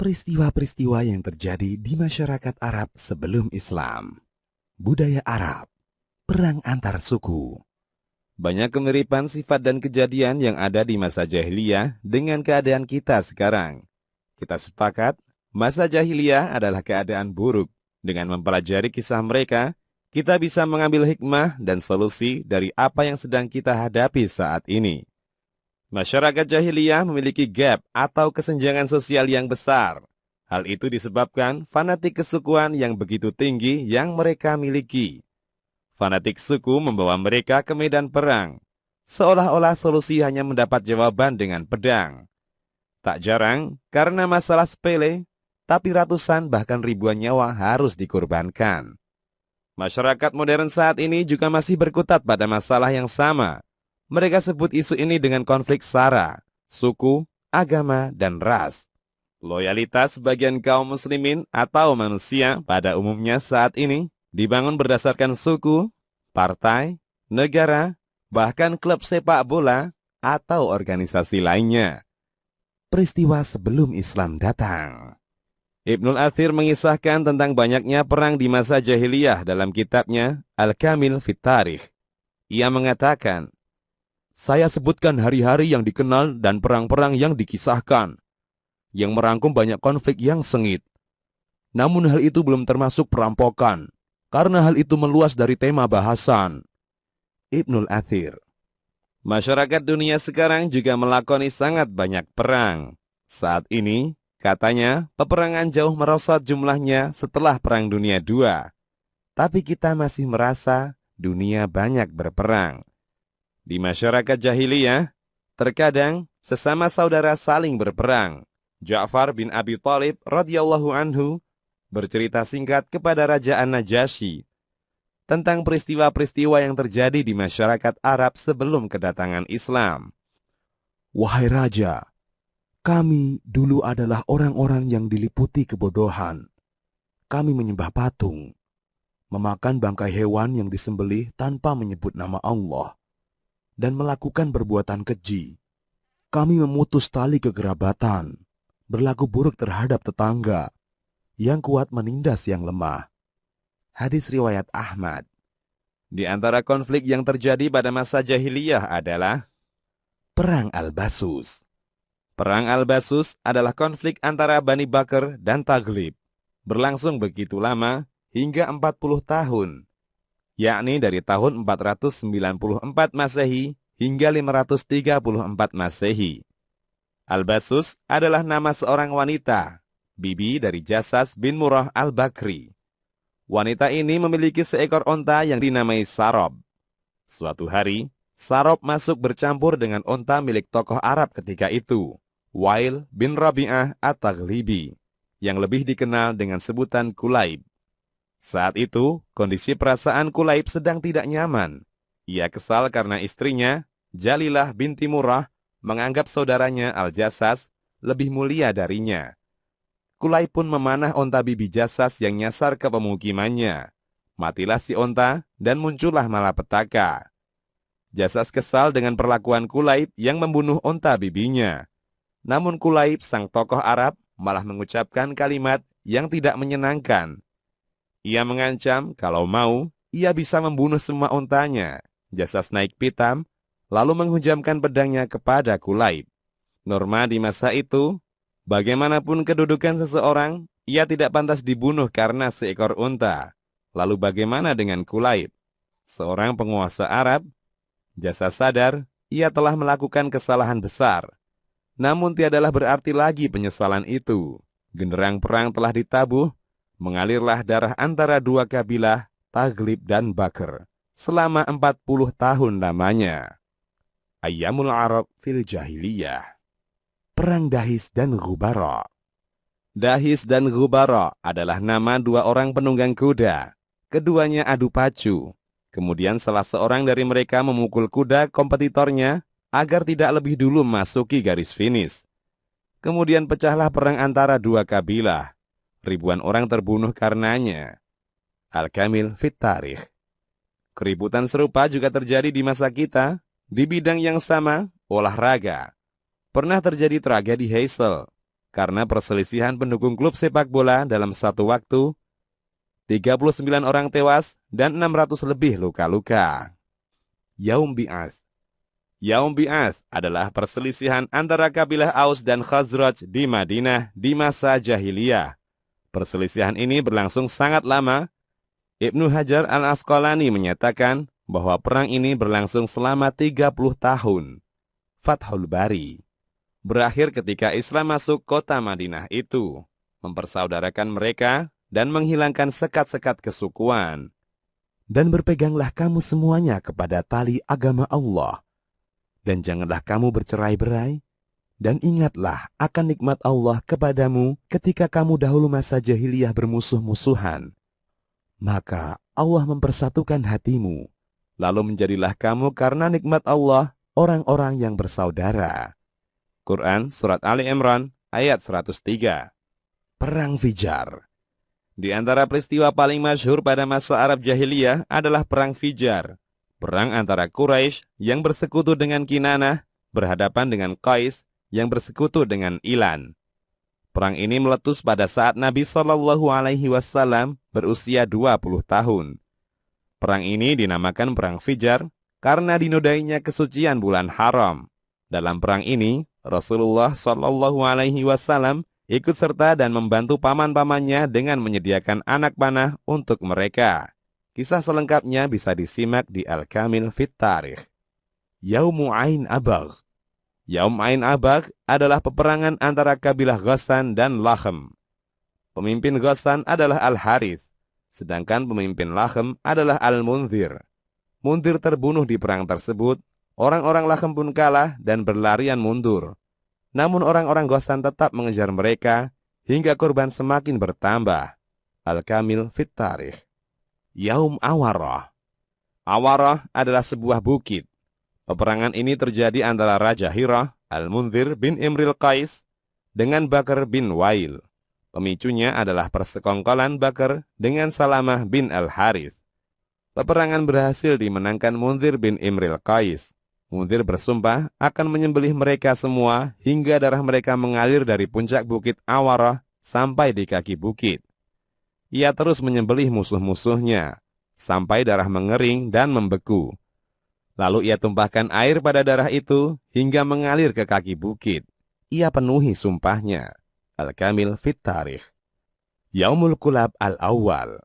Peristiwa-peristiwa yang terjadi di masyarakat Arab sebelum Islam. Budaya Arab. Perang antar suku. Banyak kemiripan sifat dan kejadian yang ada di masa jahiliyah dengan keadaan kita sekarang. Kita sepakat, masa jahiliyah adalah keadaan buruk. Dengan mempelajari kisah mereka, kita bisa mengambil hikmah dan solusi dari apa yang sedang kita hadapi saat ini. Masyarakat jahiliyah memiliki gap atau kesenjangan sosial yang besar. Hal itu disebabkan fanatik kesukuan yang begitu tinggi yang mereka miliki. Fanatik suku membawa mereka ke medan perang, seolah-olah solusi hanya mendapat jawaban dengan pedang. Tak jarang, karena masalah sepele, tapi ratusan bahkan ribuan nyawa harus dikorbankan. Masyarakat modern saat ini juga masih berkutat pada masalah yang sama. Mereka sebut isu ini dengan konflik sara, suku, agama, dan ras. Loyalitas sebagian kaum muslimin atau manusia pada umumnya saat ini dibangun berdasarkan suku, partai, negara, bahkan klub sepak bola atau organisasi lainnya. Peristiwa sebelum Islam datang. Ibnul Athir mengisahkan tentang banyaknya perang di masa jahiliyah dalam kitabnya Al-Kamil fit Tarikh. Ia mengatakan, "Saya sebutkan hari-hari yang dikenal dan perang-perang yang dikisahkan, yang merangkum banyak konflik yang sengit. Namun hal itu belum termasuk perampokan, karena hal itu meluas dari tema bahasan." Ibnul Athir. Masyarakat dunia sekarang juga melakoni sangat banyak perang. Saat ini, katanya, peperangan jauh merosot jumlahnya setelah Perang Dunia II. Tapi kita masih merasa dunia banyak berperang. Di masyarakat jahiliyah, terkadang sesama saudara saling berperang. Ja'far bin Abi Thalib radhiyallahu anhu bercerita singkat kepada Raja An-Najasyi tentang peristiwa-peristiwa yang terjadi di masyarakat Arab sebelum kedatangan Islam. "Wahai Raja, kami dulu adalah orang-orang yang diliputi kebodohan. Kami menyembah patung, memakan bangkai hewan yang disembelih tanpa menyebut nama Allah, dan melakukan perbuatan keji. Kami memutus tali kekerabatan, berlaku buruk terhadap tetangga, yang kuat menindas yang lemah." Hadis riwayat Ahmad. Di antara konflik yang terjadi pada masa jahiliyah adalah Perang Al-Basus. Perang Al-Basus adalah konflik antara Bani Bakr dan Taghlib. Berlangsung begitu lama hingga 40 tahun. Yakni dari tahun 494 Masehi hingga 534 Masehi. Al-Basus adalah nama seorang wanita, bibi dari Jasas bin Murrah Al-Bakri. Wanita ini memiliki seekor onta yang dinamai Sarob. Suatu hari, Sarob masuk bercampur dengan onta milik tokoh Arab ketika itu, Wail bin Rabi'ah At-Taghlibi, yang lebih dikenal dengan sebutan Kulaib. Saat itu, kondisi perasaan Kulaib sedang tidak nyaman. Ia kesal karena istrinya, Jalilah binti Murrah, menganggap saudaranya Al-Jasas lebih mulia darinya. Kulaib pun memanah onta bibi Jasas yang nyasar ke pemukimannya. Matilah si onta dan muncullah malapetaka. Jasas kesal dengan perlakuan Kulaib yang membunuh onta bibinya. Namun Kulaib, sang tokoh Arab, malah mengucapkan kalimat yang tidak menyenangkan. Ia mengancam kalau mau, ia bisa membunuh semua ontanya. Jasas naik pitam, lalu menghujamkan pedangnya kepada Kulaib. Norma di masa itu, bagaimanapun kedudukan seseorang, ia tidak pantas dibunuh karena seekor unta. Lalu bagaimana dengan Kulaib? Seorang penguasa Arab, Jasas sadar ia telah melakukan kesalahan besar. Namun tiadalah berarti lagi penyesalan itu. Genderang perang telah ditabuh, mengalirlah darah antara dua kabilah, Taghlib dan Bakr, selama 40 tahun lamanya. Ayyamul Arab fil Jahiliyah. Perang Dahis dan Ghubara. Dahis dan Ghubara adalah nama dua orang penunggang kuda. Keduanya adu pacu. Kemudian salah seorang dari mereka memukul kuda kompetitornya agar tidak lebih dulu masuki garis finish. Kemudian pecahlah perang antara dua kabilah. Ribuan orang terbunuh karenanya. Al-Kamil fit Tarikh. Keributan serupa juga terjadi di masa kita, di bidang yang sama, olahraga. Pernah terjadi tragedi Heysel. karena perselisihan pendukung klub sepak bola dalam satu waktu. 39 orang tewas dan 600 lebih luka-luka. Yaum Bi'ats. Yaum Bi'ats adalah perselisihan antara kabilah Aus dan Khazraj di Madinah di masa jahiliyah. Perselisihan ini berlangsung sangat lama. Ibnu Hajar al-Asqalani menyatakan bahwa perang ini berlangsung selama 30 tahun. Fathul Bari. Berakhir ketika Islam masuk kota Madinah itu, mempersaudarakan mereka dan menghilangkan sekat-sekat kesukuan. Dan berpeganglah kamu semuanya kepada tali agama Allah. Dan janganlah kamu bercerai-berai. Dan ingatlah akan nikmat Allah kepadamu ketika kamu dahulu masa jahiliyah bermusuh-musuhan. Maka Allah mempersatukan hatimu. Lalu menjadilah kamu karena nikmat Allah orang-orang yang bersaudara. Quran Surat Ali Imran ayat 103. Perang Fijar. Di antara peristiwa paling masyhur pada masa Arab Jahiliyah adalah Perang Fijar. Perang antara Quraisy yang bersekutu dengan Kinanah berhadapan dengan Qais yang bersekutu dengan Ilan. Perang ini meletus pada saat Nabi SAW berusia 20 tahun. Perang ini dinamakan Perang Fijar karena dinodainya kesucian bulan haram. Dalam perang ini, Rasulullah SAW ikut serta dan membantu paman-pamannya dengan menyediakan anak panah untuk mereka. Kisah selengkapnya bisa disimak di Al-Kamil Fit Tarikh. Yaumu Ain Abagh. Yaum Ain Abagh adalah peperangan antara kabilah Ghassan dan Lakhm. Pemimpin Ghassan adalah Al-Harith, sedangkan pemimpin Lakhm adalah Al-Munzir. Munzir terbunuh di perang tersebut. Orang-orang Lakhm pun kalah dan berlarian mundur. Namun orang-orang Ghassan tetap mengejar mereka hingga korban semakin bertambah. Al-Kamil Fit Tarikh. Yaum Awarah. Awarah adalah sebuah bukit. Peperangan ini terjadi antara Raja Hirah, Al-Munzir bin Imril Qais, dengan Bakar bin Wail. Pemicunya adalah persekongkolan Bakar dengan Salamah bin Al-Harith. Peperangan berhasil dimenangkan Munzir bin Imril Qais. Munzir bersumpah akan menyembelih mereka semua hingga darah mereka mengalir dari puncak bukit Awarah sampai di kaki bukit. Ia terus menyembelih musuh-musuhnya sampai darah mengering dan membeku. Lalu ia tumpahkan air pada darah itu hingga mengalir ke kaki bukit. Ia penuhi sumpahnya. Al-Kamil Fit Tarikh. Yaumul Kulab Al-Awwal.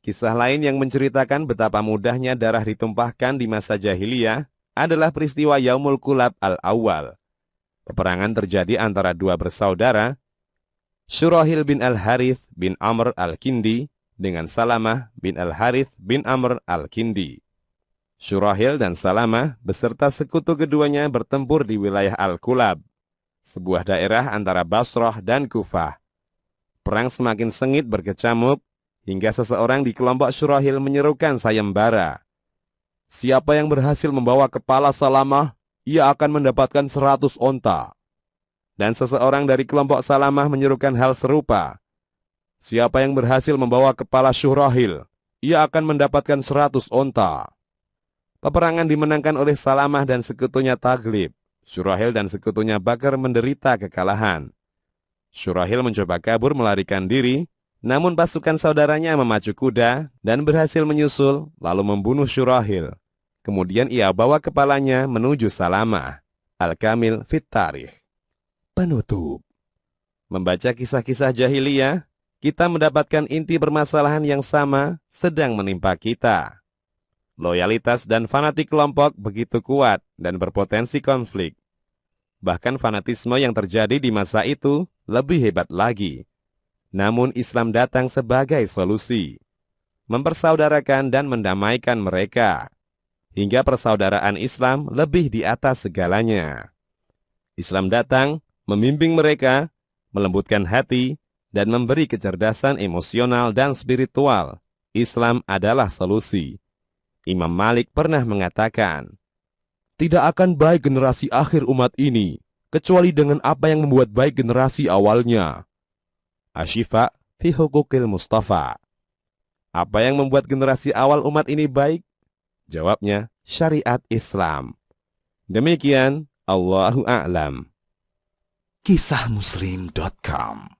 Kisah lain yang menceritakan betapa mudahnya darah ditumpahkan di masa jahiliyah adalah peristiwa Yaumul Kulab Al-Awwal. Peperangan terjadi antara dua bersaudara, Syurahil bin Al-Harith bin Amr Al-Kindi dengan Salamah bin Al-Harith bin Amr Al-Kindi. Syurahil dan Salamah beserta sekutu keduanya bertempur di wilayah Al-Kulab, sebuah daerah antara Basrah dan Kufah. Perang semakin sengit berkecamuk, hingga seseorang di kelompok Syurahil menyerukan sayembara. Siapa yang berhasil membawa kepala Salamah, ia akan mendapatkan 100 onta. Dan seseorang dari kelompok Salamah menyerukan hal serupa. Siapa yang berhasil membawa kepala Syurahil, ia akan mendapatkan 100 onta. Peperangan dimenangkan oleh Salamah dan sekutunya taglib. Syurahil dan sekutunya Bakar menderita kekalahan. Syurahil mencoba kabur melarikan diri, namun pasukan saudaranya memacu kuda dan berhasil menyusul, lalu membunuh Syurahil. Kemudian ia bawa kepalanya menuju Salamah. Al-Kamil Fit Tarikh. Penutup. Membaca kisah-kisah jahiliyah, kita mendapatkan inti permasalahan yang sama sedang menimpa kita. Loyalitas dan fanatik kelompok begitu kuat dan berpotensi konflik. Bahkan fanatisme yang terjadi di masa itu lebih hebat lagi. Namun Islam datang sebagai solusi, mempersaudarakan dan mendamaikan mereka, hingga persaudaraan Islam lebih di atas segalanya. Islam datang, membimbing mereka, melembutkan hati, dan memberi kecerdasan emosional dan spiritual. Islam adalah solusi. Imam Malik pernah mengatakan, "Tidak akan baik generasi akhir umat ini, kecuali dengan apa yang membuat baik generasi awalnya." Asy-Syifa fi Huquqil Mustafa. Apa yang membuat generasi awal umat ini baik? Jawabnya, syariat Islam. Demikian, Allahu a'lam. Kisahmuslim.com.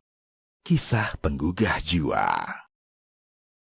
Kisah penggugah jiwa.